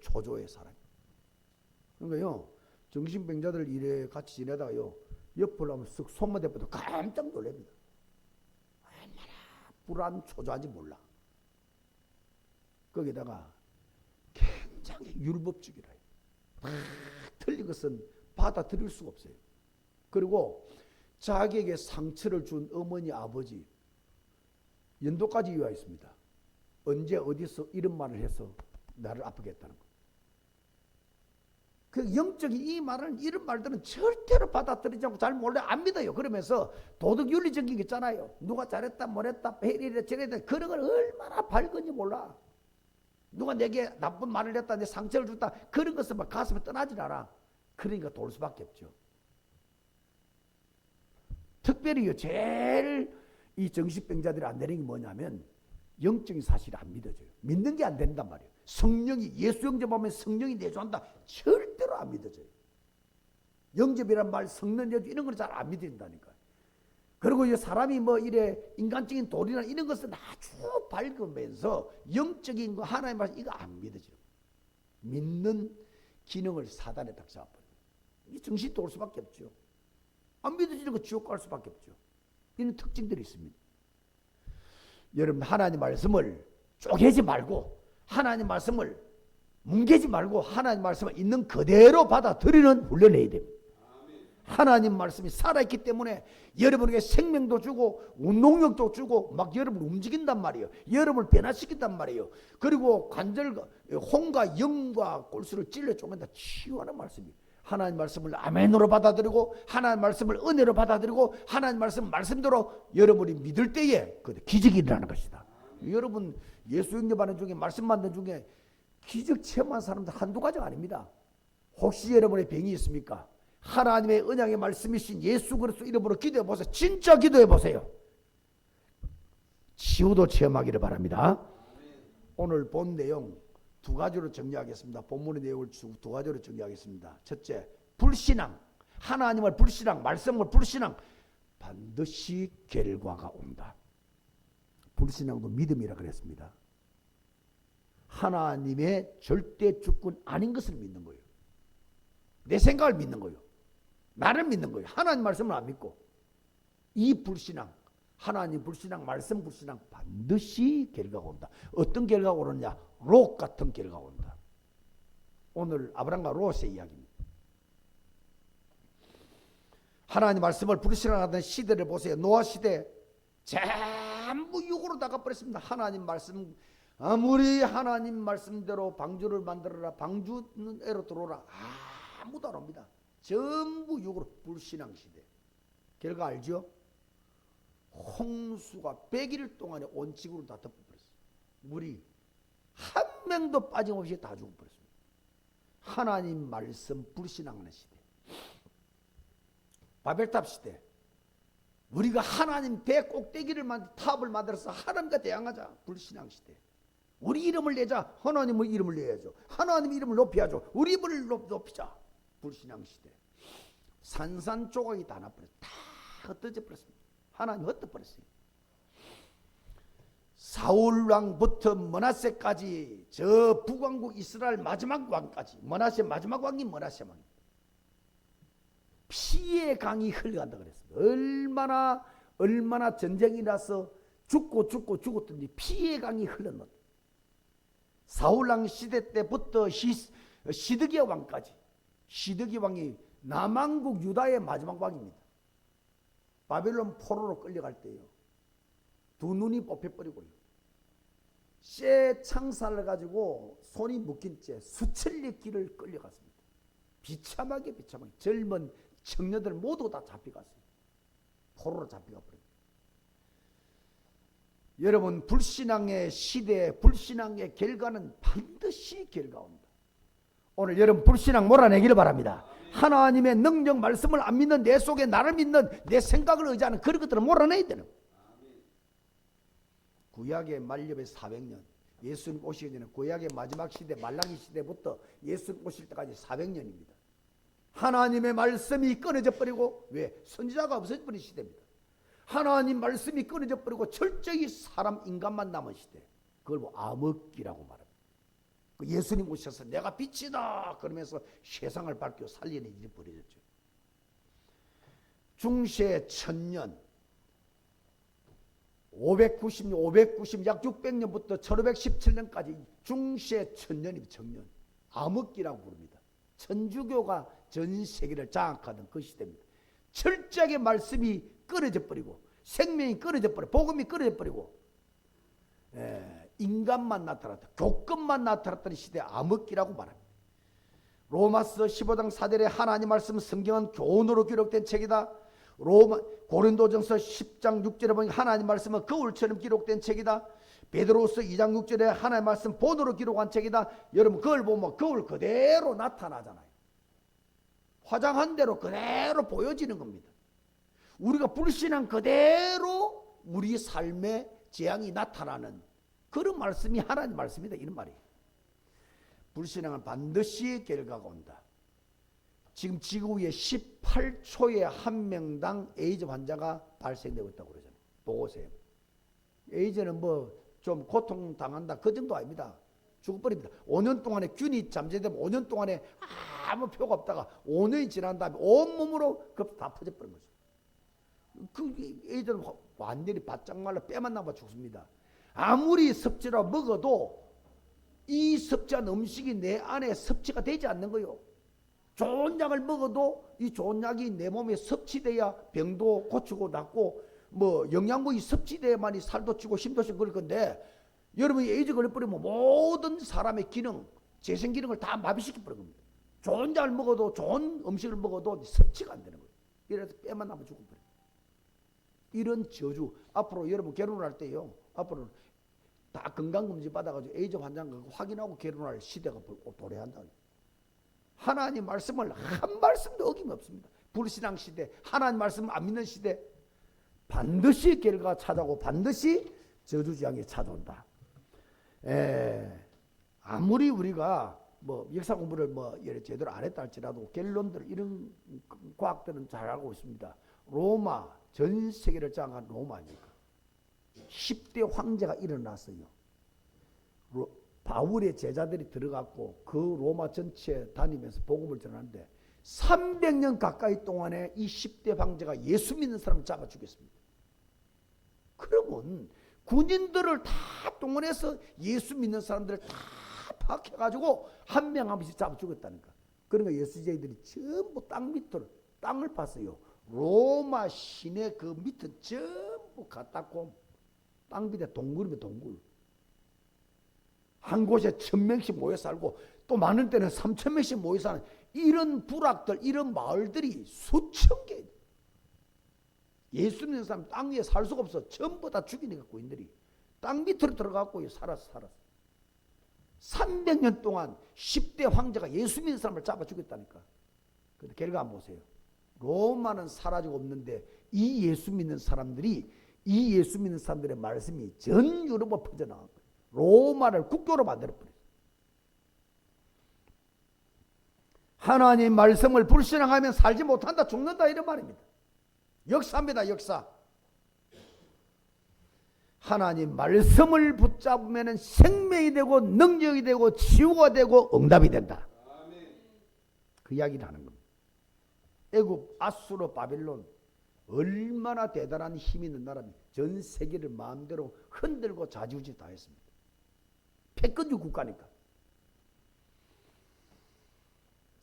초조해 사람이. 그러니까요, 정신병자들 이래 같이 지내다가요, 옆으로 하면 쓱 손만 대봐도 깜짝 놀랍니다. 얼마나 불안 초조한지 몰라. 거기다가 굉장히 율법적이라요. 틀린 것은 받아들일 수가 없어요. 그리고 자기에게 상처를 준 어머니 아버지 연도까지 이유하였습니다. 언제 어디서 이런 말을 해서 나를 아프게 했다는 거. 그 영적인 이 말은, 이런 말들은 절대로 받아들이지 않고 잘 몰라 안 믿어요. 그러면서 도덕 윤리적인 게 있잖아요. 누가 잘했다 뭐랬다 이래 저랬다 그런 걸 얼마나 밝은지 몰라. 누가 내게 나쁜 말을 했다 내 상처를 줬다 그런 것은 막 가슴에 떠나질 않아. 그러니까 돌 수밖에 없죠. 특별히요, 제일 이 정신병자들이 안 되는 게 뭐냐면 영적인 사실을 안 믿어져요. 믿는 게 안 된단 말이에요. 성령이, 예수 영접하면 성령이 내주한다. 절대로 안 믿어져요. 영접이란 말, 성령 내주 이런 걸 잘 안 믿어진다니까요. 그리고 이 사람이 뭐 이래 인간적인 도리나 이런 것은 아주 밝으면서 영적인 거 하나님 말씀 이거 안 믿어져요. 믿는 기능을 사단에 딱 잡아버려요. 이 정신이 돌 수밖에 없죠. 안 믿어지는 거 지옥 갈 수밖에 없죠. 이런 특징들이 있습니다. 여러분 하나님 말씀을 쪼개지 말고 하나님 말씀을 뭉개지 말고 하나님 말씀을 있는 그대로 받아들이는 훈련을 해야 됩니다. 하나님 말씀이 살아있기 때문에 여러분에게 생명도 주고 운동력도 주고 막 여러분을 움직인단 말이에요. 여러분을 변화시킨단 말이에요. 그리고 관절과 혼과 영과 골수를 찔러 쪼갠다 치유하는 말씀이에요. 하나님 말씀을 아멘으로 받아들이고 하나님 말씀을 은혜로 받아들이고 하나님 말씀대로 여러분이 믿을 때에 기적이 일어나는 것이다. 여러분 예수 영접하는 중에 말씀 받는 중에 기적 체험한 사람들 한두 가지가 아닙니다. 혹시 여러분의 병이 있습니까? 하나님의 언약의 말씀이신 예수 그리스도 이름으로 기도해 보세요. 진짜 기도해 보세요. 치유도 체험하기를 바랍니다. 오늘 본 내용 두 가지로 정리하겠습니다. 본문의 내용을 두 가지로 정리하겠습니다. 첫째, 불신앙. 하나님을 불신앙, 말씀을 불신앙. 반드시 결과가 온다. 불신앙도 믿음이라 그랬습니다. 하나님의 절대 주권 아닌 것을 믿는 거예요. 내 생각을 믿는 거예요. 나를 믿는 거예요. 하나님 말씀을 안 믿고. 이 불신앙, 하나님 불신앙, 말씀 불신앙 반드시 결과가 온다. 어떤 결과가 오느냐? 롯 같은 결과가 온다. 오늘 아브람과 롯의 이야기입니다. 하나님 말씀을 불신앙하던 시대를 보세요. 노아 시대 전부 육으로 나가버렸습니다. 하나님 말씀, 아무리 하나님 말씀대로 방주를 만들어라, 방주에로 들어오라, 아무도 안 옵니다. 전부 육으로. 불신앙 시대. 결과 알죠? 홍수가 100일 동안에 온 지구를 다 덮어버렸어요. 물이 한 명도 빠짐없이 다 죽어버렸습니다. 하나님 말씀 불신앙하는 시대, 바벨탑 시대, 우리가 하나님 배 꼭대기를 탑을 만들어서 하나님과 대항하자. 불신앙 시대. 우리 이름을 내자. 하나님의 이름을 내야죠. 하나님 이름을 높여야죠. 우리 이름을 높이자. 불신앙 시대. 산산조각이 다 나버렸어요. 다 흩어져 버렸습니다. 하나님 흩어버렸어요. 사울왕부터 므낫세까지, 저 북왕국 이스라엘 마지막 왕까지, 므낫세 마지막 왕이 므낫세 왕입니다. 피의 강이 흘러간다 그랬습니다. 얼마나 전쟁이 나서 죽었더니 피의 강이 흘러났다. 사울왕 시대 때부터 시드기야 왕까지, 시드기 왕이 남왕국 유다의 마지막 왕입니다. 바벨론 포로로 끌려갈 때요, 두 눈이 뽑혀버리고요, 쇠 창살을 가지고 손이 묶인 채 수천리 길을 끌려갔습니다. 비참하게 젊은 청년들 모두 다 잡혀갔어요. 포로로 잡혀가 버립니다. 여러분, 불신앙의 시대에 불신앙의 결과는 반드시 결과 온다. 오늘 여러분 불신앙 몰아내기를 바랍니다. 하나님의 능력 말씀을 안 믿는, 내 속에 나를 믿는, 내 생각을 의지하는 그런 것들을 몰아내야 되는 거예요. 구약의 만렵의 400년, 예수님 오시기 전에 구약의 마지막 시대 말라기 시대부터 예수님 오실 때까지 400년입니다. 하나님의 말씀이 끊어져 버리고, 왜? 선지자가 없어져 버린 시대입니다. 하나님 말씀이 끊어져 버리고 철저히 사람 인간만 남은 시대, 그걸 뭐 암흑기라고 말합니다. 예수님 오셔서 내가 빛이다 그러면서 세상을 밝혀 살리는 일이 벌어졌죠. 중세 1000년 590 약 600년부터 1517년까지 중세 1000년입니다. 청년, 암흑기라고 부릅니다. 천주교가 전 세계를 장악하던 그 시대입니다. 철저하게 말씀이 끊어져 버리고, 생명이 끊어져 버리고, 복음이 끊어져 버리고, 인간만 나타났다, 교권만 나타났던 시대, 암흑기라고 말합니다. 로마서 15장 4절에 하나님 말씀 성경은 교훈으로 기록된 책이다. 고린도전서 10장 6절에 보니 하나님 말씀은 거울처럼 기록된 책이다. 베드로서 2장 6절에 하나님 말씀 본으로 기록한 책이다. 여러분 그걸 보면 거울 그대로 나타나잖아요. 화장한 대로 그대로 보여지는 겁니다. 우리가 불신한 그대로 우리 삶의 재앙이 나타나는 그런 말씀이 하나님 말씀이다, 이런 말이에요. 불신앙은 반드시 결과가 온다. 지금 지구 위에 18초에 한 명당 에이즈 환자가 발생되고 있다고 그러잖아요. 보고세요. 에이즈는 뭐 좀 고통당한다 그 정도 아닙니다. 죽어버립니다. 5년 동안에 균이 잠재되면 5년 동안에 아무 표가 없다가 5년이 지난 다음에 온몸으로 다 퍼져버린 거죠. 그 에이즈는 완전히 바짝 말라 뼈만 남아 죽습니다. 아무리 섭취라 먹어도 이 섭취한 음식이 내 안에 섭취가 되지 않는 거예요. 좋은 약을 먹어도 이 좋은 약이 내 몸에 섭취돼야 병도 고치고 낫고, 뭐 영양분이 섭취돼야만이 살도 찌고 힘도 찌고 그럴 건데, 여러분이 에이즈 걸려버리면 모든 사람의 기능, 재생 기능을 다 마비시켜 버린 겁니다. 좋은 약을 먹어도, 좋은 음식을 먹어도 섭취가 안 되는 거예요. 이래서 뼈만 남아 죽어버려요. 이런 저주, 앞으로 여러분 결혼할 때요, 앞으로 다 건강검진 받아가지고 에이즈 환자가 확인하고 결혼할 시대가 도래한다. 하나님 말씀을 한 말씀도 어김없습니다. 불신앙 시대, 하나님 말씀을 안 믿는 시대, 반드시 결과가 찾아오고 반드시 저주지향이 찾아온다. 아무리 우리가 뭐 역사 공부를 뭐 제대로 안 했다 할지라도 결론들, 이런 과학들은 잘 알고 있습니다. 로마, 전 세계를 장악한 로마 아닙니까? 10대 황제가 일어났어요. 바울의 제자들이 들어갔고 그 로마 전체에 다니면서 복음을 전하는데 300년 가까이 동안에 이 10대 황제가 예수 믿는 사람을 잡아 죽였습니다. 그러면 군인들을 다 동원해서 예수 믿는 사람들을 다 파악해가지고 한 명 한 명씩 잡아 죽였다니까. 그러니까 예수제이들이 전부 땅을 팠어요. 로마 시내 그 밑은 전부 갖다고 땅 밑에 동굴이면 동굴. 한 곳에 1000명씩 모여 살고 또 많은 때는 3000명씩 모여 사는 이런 부락들, 이런 마을들이 수천 개. 예수 믿는 사람 땅 위에 살 수가 없어. 전부 다 죽이니까 고인들이 땅 밑으로 들어가고 살았어. 300년 동안 10대 황제가 예수 믿는 사람을 잡아 죽였다니까. 근데 결과 한번 보세요. 로마는 사라지고 없는데 이 예수 믿는 사람들의 말씀이 전 유럽으로 퍼져나간 거예요. 로마를 국교로 만들어버렸어요. 하나님 말씀을 불신앙하면 살지 못한다, 죽는다, 이런 말입니다. 역사입니다, 역사. 하나님 말씀을 붙잡으면 생명이 되고 능력이 되고 치유가 되고 응답이 된다. 그 이야기를 하는 겁니다. 애굽, 아수르, 바빌론 얼마나 대단한 힘 있는 나라입니다. 전 세계를 마음대로 흔들고 좌지우지 다 했습니다. 패권주 국가니까.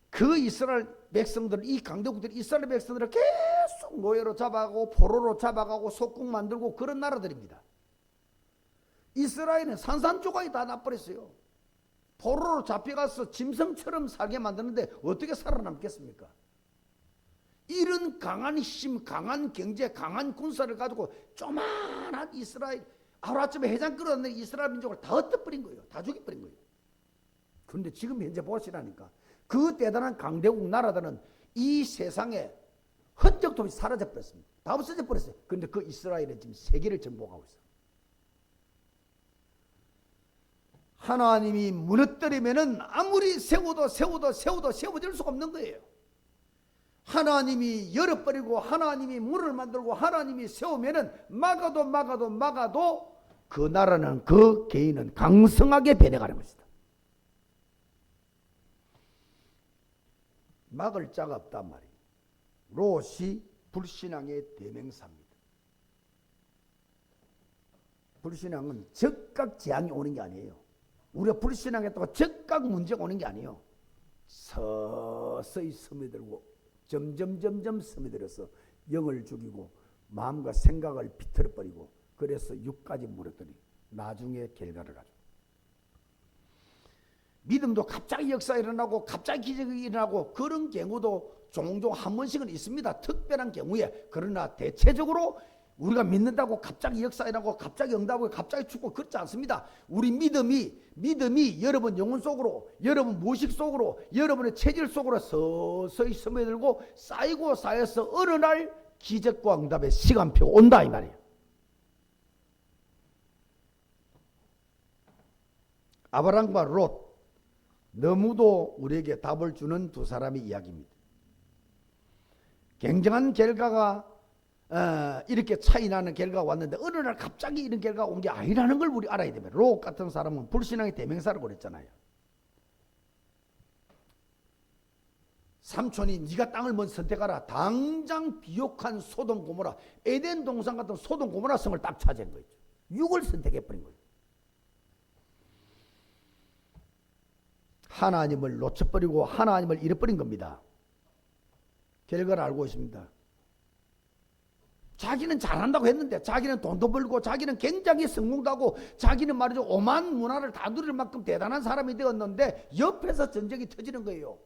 그 이스라엘 백성들, 이 강대국들이 이스라엘 백성들을 계속 노예로 잡아가고 포로로 잡아가고 속국 만들고 그런 나라들입니다. 이스라엘은 산산조각이 다 나버렸어요. 포로로 잡혀가서 짐승처럼 살게 만드는데 어떻게 살아남겠습니까? 이런 강한 힘, 강한 경제, 강한 군사를 가지고 조만한 이스라엘, 하루아침에 해장 끌어내는 이스라엘 민족을 다 흩어버린 거예요. 다 죽여버린 거예요. 그런데 지금 현재 보시라니까 그 대단한 강대국 나라들은 이 세상에 흔적도 없이 사라져버렸습니다. 다 없어져 버렸어요. 그런데 그 이스라엘은 지금 세계를 정복하고 있어요. 하나님이 무너뜨리면은 아무리 세워도 세워질 수가 없는 거예요. 하나님이 열어버리고 하나님이 문을 만들고 하나님이 세우면은 막아도 그 나라는, 그 개인은 강성하게 변해가는 것이다. 막을 자가 없단 말이에요. 롯이 불신앙의 대명사입니다. 불신앙은 즉각 재앙이 오는 게 아니에요. 우리가 불신앙했다고 즉각 문제가 오는 게 아니에요. 서서히 스며들고 점점 스며들어서 영을 죽이고 마음과 생각을 비틀어버리고 그래서 육까지 무너뜨리고 나중에 결과를 가지고 믿음도 갑자기 역사가 일어나고 갑자기 기적이 일어나고 그런 경우도 종종 한 번씩은 있습니다. 특별한 경우에. 그러나 대체적으로 우리가 믿는다고 갑자기 역사가 일어나고 갑자기 응답하고 갑자기 죽고 그렇지 않습니다. 우리 믿음이 여러분 영혼 속으로, 여러분 무의식 속으로, 여러분의 체질 속으로 서서히 스며들고 쌓이고 쌓여서 어느 날 기적과 응답의 시간표가 온다 이 말이에요. 아브람과 롯, 너무도 우리에게 답을 주는 두 사람의 이야기입니다. 굉장한 결과가 이렇게 차이 나는 결과가 왔는데 어느 날 갑자기 이런 결과가 온 게 아니라는 걸 우리 알아야 됩니다. 롯 같은 사람은 불신앙의 대명사라고 그랬잖아요. 삼촌이 네가 땅을 먼저 선택하라. 당장 비옥한 소돔 고모라, 에덴 동산 같은 소돔 고모라 성을 딱 차지한 거죠. 육을 선택해버린 거예요. 하나님을 놓쳐버리고 하나님을 잃어버린 겁니다. 결과를 알고 있습니다. 자기는 잘한다고 했는데, 자기는 돈도 벌고 자기는 굉장히 성공도 하고 자기는 말이죠 오만 문화를 다 누릴 만큼 대단한 사람이 되었는데 옆에서 전쟁이 터지는 거예요.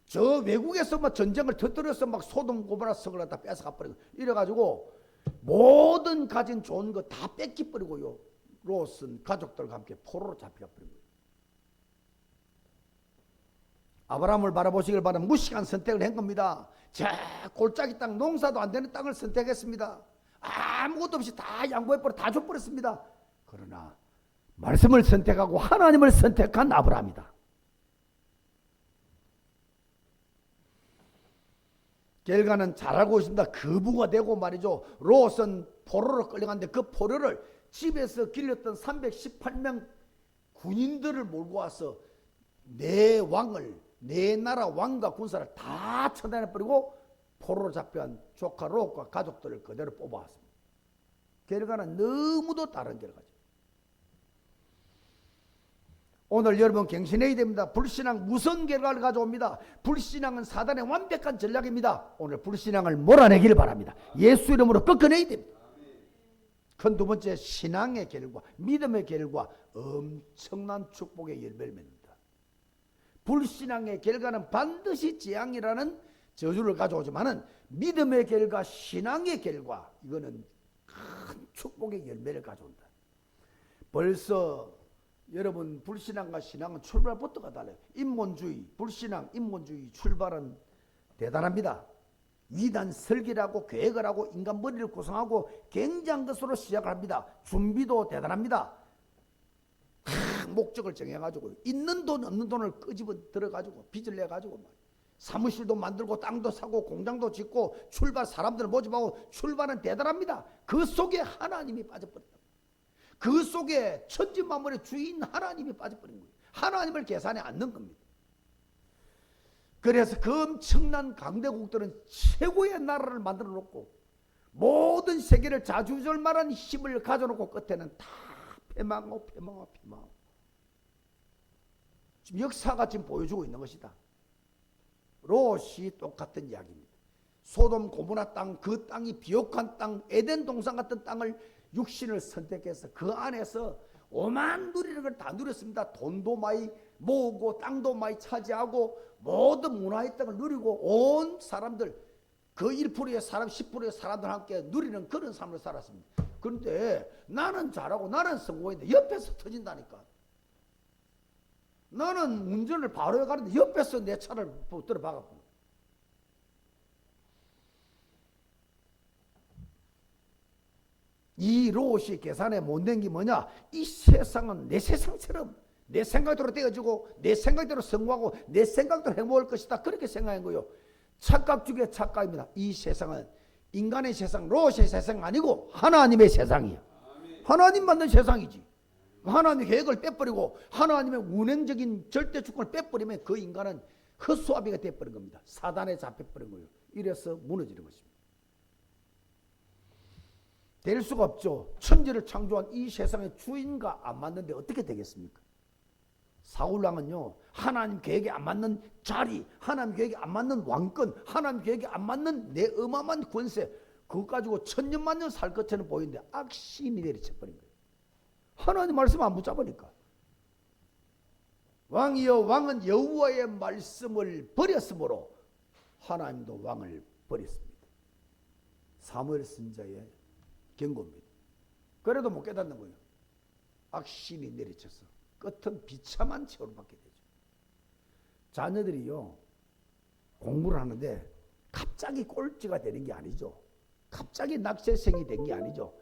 저 외국에서 막 전쟁을 터뜨려서 막 소돔 고모라 성을 갖다 뺏어가 버리고 이래가지고 모든 가진 좋은 거 다 뺏기버리고요. 롯은 가족들과 함께 포로로 잡혀가 버린 거예요. 아브라함을 바라보시길 바라면 무식한 선택을 한 겁니다. 저 골짜기 땅, 농사도 안 되는 땅을 선택했습니다. 아무것도 없이 다 양보해버려, 다 줘버렸습니다. 그러나 말씀을 선택하고 하나님을 선택한 아브라함이다. 결과는 잘 알고 있습니다. 거부가 되고 말이죠. 롯은 포로로 끌려갔는데 그 포로를 집에서 길렀던 318명 군인들을 몰고 와서 내 나라 왕과 군사를 다 처단해버리고 포로로 잡혀간 조카 롯과 가족들을 그대로 뽑아왔습니다. 결과는 너무도 다른 결과죠. 오늘 여러분 갱신해야 됩니다. 불신앙 무슨 결과를 가져옵니다. 불신앙은 사단의 완벽한 전략입니다. 오늘 불신앙을 몰아내기를 바랍니다. 예수 이름으로 꺾어내야 됩니다. 큰 두 번째, 신앙의 결과, 믿음의 결과, 엄청난 축복의 열매를 맺는다. 불신앙의 결과는 반드시 재앙이라는 저주를 가져오지만은 믿음의 결과, 신앙의 결과, 이거는 큰 축복의 열매를 가져온다. 벌써 여러분 불신앙과 신앙은 출발부터가 달라요. 인본주의, 불신앙, 인본주의 출발은 대단합니다. 위대한 설계를 하고 계획을 하고 인간 머리를 구성하고 굉장한 것으로 시작을 합니다. 준비도 대단합니다. 목적을 정해가지고 있는 돈 없는 돈을 끄집어 들어가지고 빚을 내가지고 사무실도 만들고 땅도 사고 공장도 짓고 출발 사람들을 모집하고 출발은 대단합니다. 그 속에 하나님이 빠져버린다. 그 속에 천지만물의 주인 하나님이 빠져버린 거예요. 하나님을 계산에 안 넣은 겁니다. 그래서 그 엄청난 강대국들은 최고의 나라를 만들어 놓고 모든 세계를 자주할 만한 힘을 가져놓고 끝에는 다 패망하고 패망하고 패망하고 지금 역사가 지금 보여주고 있는 것이다. 롯이 똑같은 이야기입니다. 소돔 고모라 땅, 그 땅이 비옥한 땅, 에덴 동산 같은 땅을 육신을 선택해서 그 안에서 오만 누리는 걸 다 누렸습니다. 돈도 많이 모으고 땅도 많이 차지하고 모든 문화의 땅을 누리고 온 사람들 그 1%의 사람 10%의 사람들과 함께 누리는 그런 삶을 살았습니다. 그런데 나는 잘하고 나는 성공했는데 옆에서 터진다니까. 나는 운전을 바로 해가는데 옆에서 내 차를 붙들어 박았고. 이 롯이 계산에 못 낸 게 뭐냐? 이 세상은 내 세상처럼 내 생각대로 떼어지고 내 생각대로 성공하고 내 생각대로 행복할 것이다. 그렇게 생각한 거예요. 착각 중에 착각입니다. 이 세상은 인간의 세상, 롯의 세상 아니고 하나님의 세상이에요. 하나님 만든 세상이지. 하나님의 계획을 빼버리고 하나님의 운행적인 절대 주권을 빼버리면 그 인간은 헛수아비가 돼버린 겁니다. 사단에 잡혀버린 거예요. 이래서 무너지는 것입니다. 될 수가 없죠. 천지를 창조한 이 세상의 주인과 안 맞는데 어떻게 되겠습니까? 사울왕은요, 하나님 계획에 안 맞는 자리, 하나님 계획에 안 맞는 왕권, 하나님 계획에 안 맞는 내 어마어마한 권세, 그거 가지고 천년만년 살 것처럼 보이는데 악신이 내리쳐버린 거예요. 하나님 말씀 안 붙잡으니까. 왕이여, 왕은 여호와의 말씀을 버렸으므로 하나님도 왕을 버렸습니다. 사무엘 선지자의 경고입니다. 그래도 못 깨닫는 거예요. 악신이 내리쳐서 끝은 비참한 채로 받게 되죠. 자녀들이요, 공부를 하는데 갑자기 꼴찌가 되는 게 아니죠. 갑자기 낙제생이 된 게 아니죠.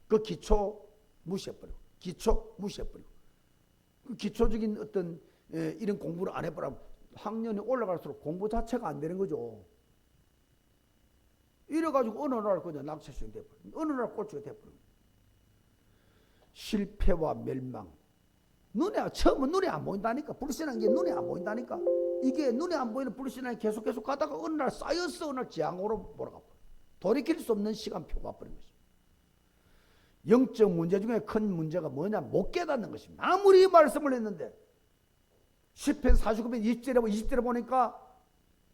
그 기초 무시해버리고, 기초 무시해버리고, 그 기초적인 어떤 이런 공부를 안 해버리면 학년이 올라갈수록 공부 자체가 안 되는 거죠. 이래가지고 어느 날 그냥 낙제생이 돼버려요. 어느 날 꼴찌가 돼버려요. 실패와 멸망. 처음은 눈에 안 보인다니까. 불신한 게 눈에 안 보인다니까. 이게 눈에 안 보이는 불신앙이 계속 가다가 어느 날 쌓여서 어느 날 재앙으로 몰아가 버려. 돌이킬 수 없는 시간표가 버린 것입니다. 영적 문제 중에 큰 문제가 뭐냐? 못 깨닫는 것입니다. 아무리 말씀을 했는데 10편 49편 20절에 보니까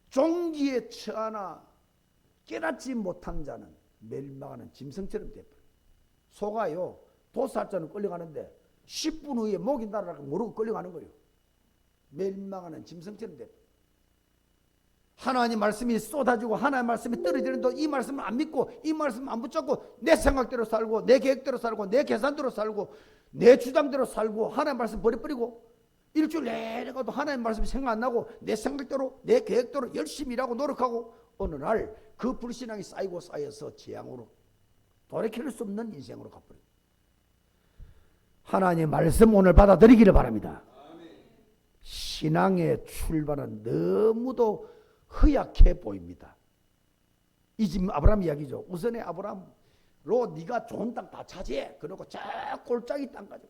종기에 처하나 깨닫지 못한 자는 멸망하는 짐승처럼 되어버려요. 소가요, 도살자는 끌려가는데 10분 후에 목이 날아가고 모르고 끌려가는 거예요. 멸망하는 짐승처럼 되어버려요. 하나님 말씀이 쏟아지고 하나님 말씀이 떨어지는데 이 말씀을 안 믿고 이 말씀을 안 붙잡고 내 생각대로 살고 내 계획대로 살고 내 계산대로 살고 내 주장대로 살고 하나님 말씀 버려버리고 일주일 내내 가도 하나님 말씀이 생각 안 나고 내 생각대로 내 계획대로 열심히 일하고 노력하고 어느 날 그 불신앙이 쌓이고 쌓여서 재앙으로 돌이킬 수 없는 인생으로 가버려요. 하나님 말씀 오늘 받아들이기를 바랍니다. 신앙의 출발은 너무도 허약해 보입니다. 이 집 아브라함 이야기죠. 우선에 아브라함, 네가 좋은 땅 다 차지해. 그리고 저 골짜기 땅 가지고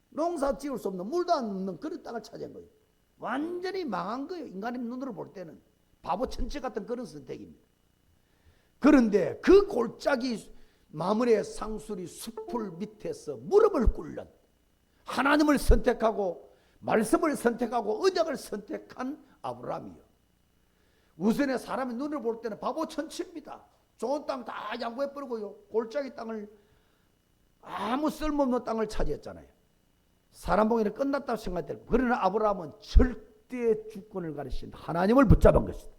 농사 지을 수 없는 물도 안 넣는 그런 땅을 차지한 거예요. 완전히 망한 거예요. 인간의 눈으로 볼 때는 바보 천치 같은 그런 선택입니다. 그런데 그 골짜기 마물의 상수리 숲을 밑에서 무릎을 꿇는 하나님을 선택하고 말씀을 선택하고 언약을 선택한 아브라함이요. 우선에 사람의 눈을 볼 때는 바보 천치입니다. 좋은 땅 다 양보해버리고요. 골짜기 땅을 아무 쓸모없는 땅을 차지했잖아요. 사람 보기에는 끝났다고 생각될 거예요. 그러나 아브라함은 절대 주권을 가리신 하나님을 붙잡은 것이다.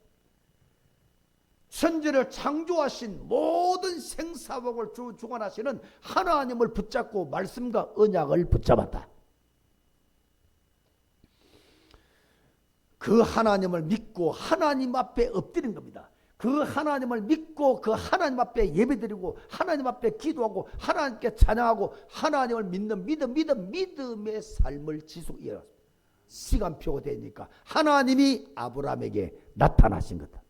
천지를 창조하신 모든 생사복을 주관하시는 하나님을 붙잡고 말씀과 언약을 붙잡았다. 그 하나님을 믿고 하나님 앞에 엎드린 겁니다. 그 하나님을 믿고 그 하나님 앞에 예배드리고 하나님 앞에 기도하고 하나님께 찬양하고 하나님을 믿는 믿음의 삶을 지속해요. 시간표가 되니까 하나님이 아브라함에게 나타나신 거다.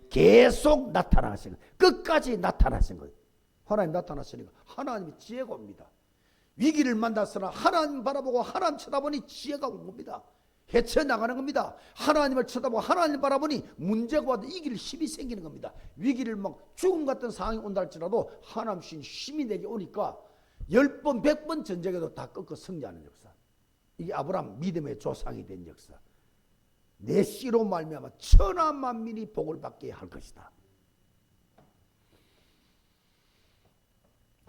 계속 나타나신 것, 끝까지 나타나신 것. 하나님 나타나시니까 하나님이 지혜가 옵니다. 위기를 만났으나 하나님 바라보고 하나님 쳐다보니 지혜가 온 겁니다. 헤쳐나가는 겁니다. 하나님을 쳐다보고 하나님 바라보니 문제가 와도 이길 힘이 생기는 겁니다. 위기를 막 죽음 같은 상황이 온다 할지라도 하나님 신 힘이 내게 오니까 10번 100번 전쟁에도 다 꺾어 승리하는 역사. 이게 아브라함 믿음의 조상이 된 역사. 내 씨로 말미암아 천하 만민이 복을 받게 할 것이다.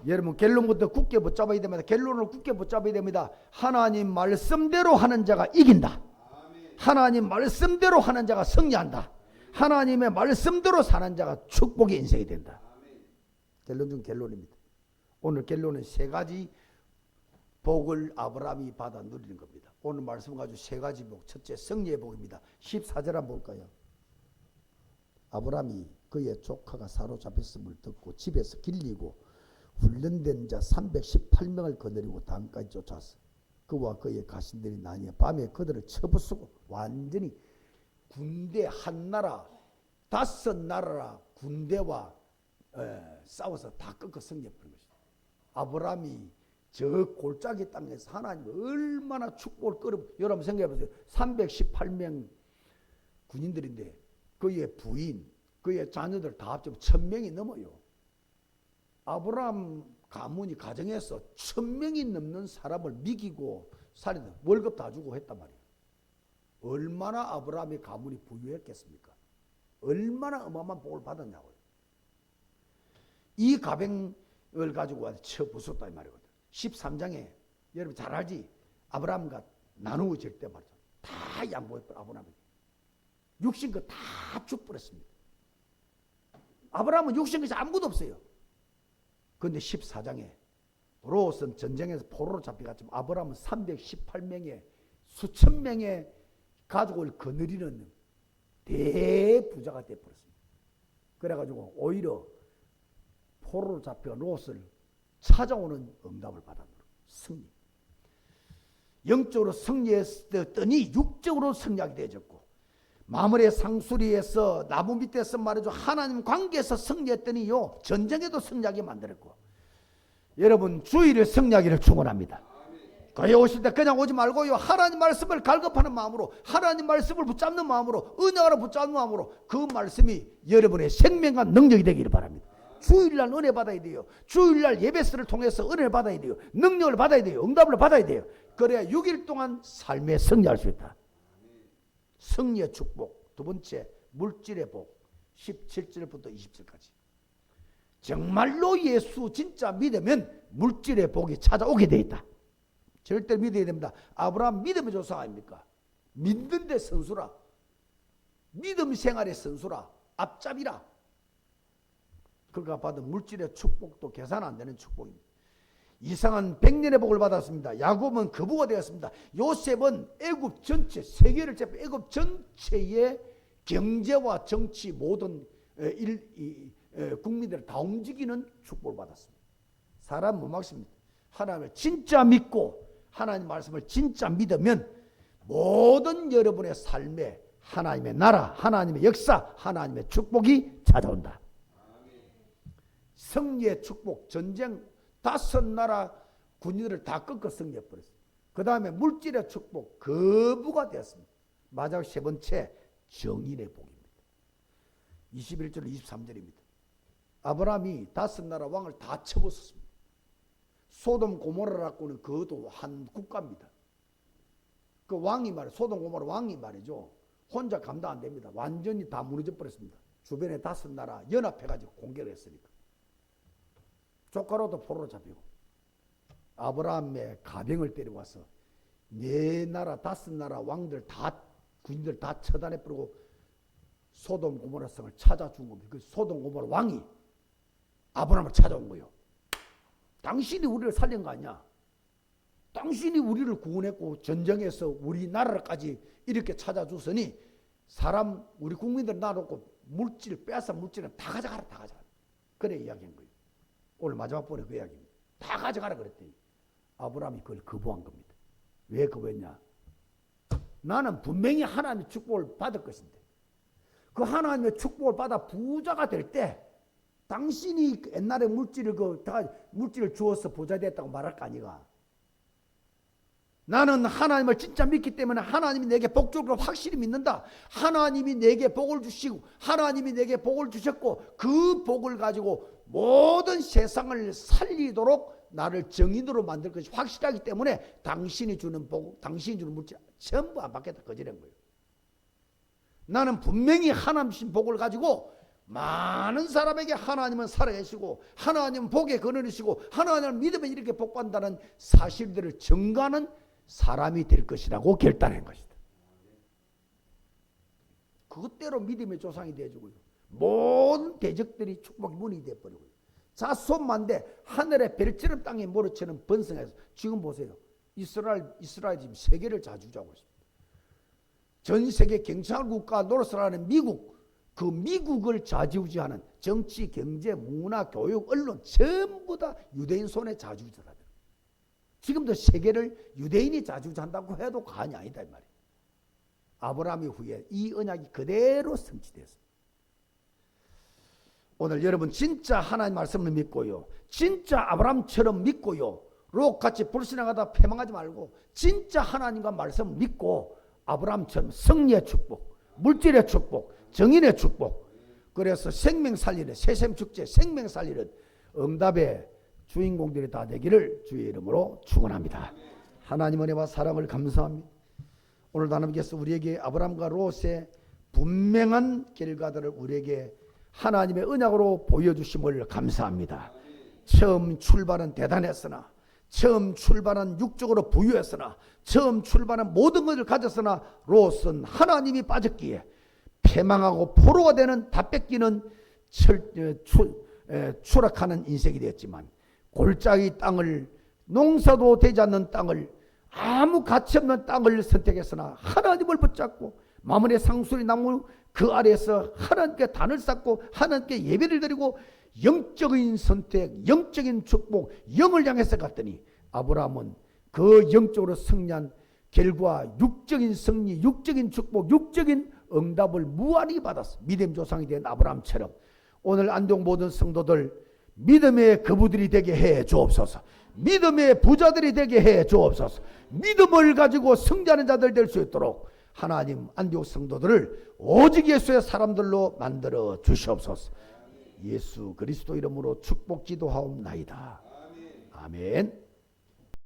여러분 결론부터 굳게 붙잡아야 됩니다. 결론을 굳게 붙잡아야 됩니다. 하나님 말씀대로 하는 자가 이긴다. 하나님 말씀대로 하는 자가 승리한다. 하나님의 말씀대로 사는 자가 축복의 인생이 된다. 결론 중 결론입니다. 오늘 결론은 세 가지 복을 아브라함이 받아 누리는 겁니다. 오늘 말씀 가지고 세 가지 복. 첫째 승리의 복입니다. 14절 한번 볼까요? 아브라함이 그의 조카가 사로잡혔음을 듣고 집에서 길리고 훈련된 자 318명을 거느리고 담까지 쫓았어. 그와 그의 가신들이 나뉘어 밤에 그들을 쳐부수고 완전히 군대 한 나라 5나라 군대와 싸워서 다 꺾어 승리해버린 것이다. 아브라함이 저 골짜기 땅에서 하나님이 얼마나 축복을 끌어. 여러분 생각해보세요. 318명 군인들인데 그의 부인 그의 자녀들 다 합치면 1000명이 넘어요. 아브라함 가문이 가정에서 1000명이 넘는 사람을 미기고 살인다. 월급 다 주고 했단 말이에요. 얼마나 아브라함의 가문이 부유했겠습니까? 얼마나 어마어마한 복을 받았냐고요. 이 가병을 가지고 와서 쳐 부쉈다 이 말이거든. 13장에 여러분 잘 알지? 아브라함과 나누어질 때 말이죠. 다 양보했더라. 아브라함에게 육신껏 다 죽버렸습니다. 아브라함은 육신것이 아무것도 없어요. 그런데 14장에 롯은 전쟁에서 포로로 잡혀갔지만 아브라함은 318명의 수천 명의 가족을 거느리는 대부자가 되어버렸습니다. 그래가지고 오히려 포로로 잡혀 롯을 찾아오는 응답을 받았노라. 승리. 영적으로 승리했더니 육적으로 승리하게 되어졌고, 마물의 상수리에서 나무 밑에서 말이죠, 하나님 관계에서 승리했더니요 전쟁에도 승리하게 만들었고, 여러분 주일에 승리하기를 축원합니다. 교회 오실 때 그냥 오지 말고요, 하나님 말씀을 갈급하는 마음으로, 하나님 말씀을 붙잡는 마음으로, 은혜를 붙잡는 마음으로 그 말씀이 여러분의 생명과 능력이 되기를 바랍니다. 주일날 은혜 받아야 돼요. 주일날 예배스를 통해서 은혜를 받아야 돼요. 능력을 받아야 돼요. 응답을 받아야 돼요. 그래야 6일 동안 삶에 승리할 수 있다. 승리의 축복. 두 번째 물질의 복. 17절부터 20절까지. 정말로 예수 진짜 믿으면 물질의 복이 찾아오게 돼 있다. 절대 믿어야 됩니다. 아브라함 믿음의 조상 아닙니까? 믿는 데 선수라. 믿음 생활의 선수라. 앞잡이라. 그가 받은 물질의 축복도 계산 안 되는 축복입니다. 이상한 100년의 복을 받았습니다. 야곱은 거부가 되었습니다. 요셉은 애굽 전체, 세계를 제압해 애굽 전체의 경제와 정치 모든 국민들을 다 움직이는 축복을 받았습니다. 사람 못 막습니다. 하나님을 진짜 믿고 하나님 말씀을 진짜 믿으면 모든 여러분의 삶에 하나님의 나라, 하나님의 역사, 하나님의 축복이 찾아온다. 승리의 축복, 전쟁 5나라 군인들을 다 꺾어 승리해버렸어요. 그 다음에 물질의 축복, 거부가 되었습니다. 마지막 세 번째, 정인의 복입니다. 21절 23절입니다. 아브라함이 5나라 왕을 다 쳐부쉈습니다. 소돔 고모라라고는 그것도 한 국가입니다. 그 왕이 말이에요. 소돔 고모라 왕이 말이죠. 혼자 감당 안 됩니다. 완전히 다 무너져 버렸습니다. 주변에 5나라 연합해가지고 공격을 했으니까. 조카로도 포로로 잡히고, 아브라함의 가병을 데려와서 4나라 5나라 왕들 다 군인들 다 처단해 버리고 소돔 고모라 성을 찾아준 겁니다. 그 소돔 고모라 왕이 아브라함을 찾아온 거예요. 당신이 우리를 살린 거 아니야. 당신이 우리를 구원했고 전쟁에서 우리나라까지 이렇게 찾아줬으니 사람 우리 국민들 놔놓고 물질 빼앗아 물질은 다 가져가라 다 가져가라. 그래 이야기한 거예요. 오늘 마지막 번에 그 이야기입니다. 다 가져가라 그랬더니 아브라함이 그걸 거부한 겁니다. 왜 거부했냐? 나는 분명히 하나님의 축복을 받을 것인데 그 하나님의 축복을 받아 부자가 될 때 당신이 옛날에 물질을 주어서 부자 됐다고 말할 거 아니가. 나는 하나님을 진짜 믿기 때문에 하나님이 내게 복 줄 걸 확실히 믿는다. 하나님이 내게 복을 주시고 하나님이 내게 복을 주셨고 그 복을 가지고 모든 세상을 살리도록 나를 정인으로 만들 것이 확실하기 때문에 당신이 주는 복, 당신이 주는 물질 전부 안 받겠다 거지란 거예요. 나는 분명히 하나님 신 복을 가지고 많은 사람에게 하나님은 살아계시고 하나님은 복의 근원이시고 하나님을 믿으면 이렇게 복받는다는 사실들을 증거하는 사람이 될 것이라고 결단한 것이다. 그것대로 믿음의 조상이 되어주고요. 모든 대적들이 축복의 문이 되어버리고요. 자손만대 하늘의 별처럼 땅에 모래처럼 번성해서 지금 보세요. 이스라엘 지금 세계를 자주자고 있습니다. 전 세계 경찰국가 노릇을 하는 미국, 그 미국을 좌지우지하는 정치, 경제, 문화, 교육, 언론 전부 다 유대인 손에 좌지우지하다. 지금도 세계를 유대인이 좌지우지한다고 해도 과언이 아니다 이 말이에요. 아브라함이 후에 이 언약이 그대로 성취됐습니다. 오늘 여러분 진짜 하나님 말씀을 믿고요. 진짜 아브라함처럼 믿고요. 롯같이 불신앙하다 패망하지 말고 진짜 하나님과 말씀을 믿고 아브라함처럼 승리의 축복, 물질의 축복, 정인의 축복, 그래서 생명 살리는 세셈축제 생명 살리는 응답의 주인공들이 다 되기를 주의 이름으로 축원합니다. 하나님 은혜와 사랑을 감사합니다. 오늘 하나님께서 우리에게 아브라함과 롯의 분명한 결과들을 우리에게 하나님의 언약으로 보여주심을 감사합니다. 처음 출발은 대단했으나 처음 출발은 육적으로 부유했으나 처음 출발은 모든 것을 가졌으나 롯은 하나님이 빠졌기에 패망하고 포로가 되는 다 뺏기는 추락하는 인생이 되었지만 골짜기 땅을 농사도 되지 않는 땅을 아무 가치 없는 땅을 선택했으나 하나님을 붙잡고 마므의 상수리 나무 그 아래에서 하나님께 단을 쌓고 하나님께 예배를 드리고 영적인 선택, 영적인 축복, 영을 향해서 갔더니 아브라함은 그 영적으로 승리한 결과 육적인 승리, 육적인 축복, 육적인 응답을 무한히 받았어. 믿음 조상이 된 아브라함처럼 오늘 안동 모든 성도들 믿음의 거부들이 되게 해 주옵소서. 믿음의 부자들이 되게 해 주옵소서. 믿음을 가지고 승리하는 자들 될 수 있도록 하나님 안디옥 성도들을 오직 예수의 사람들로 만들어 주시옵소서. 예수 그리스도 이름으로 축복 기도하옵나이다. 아멘.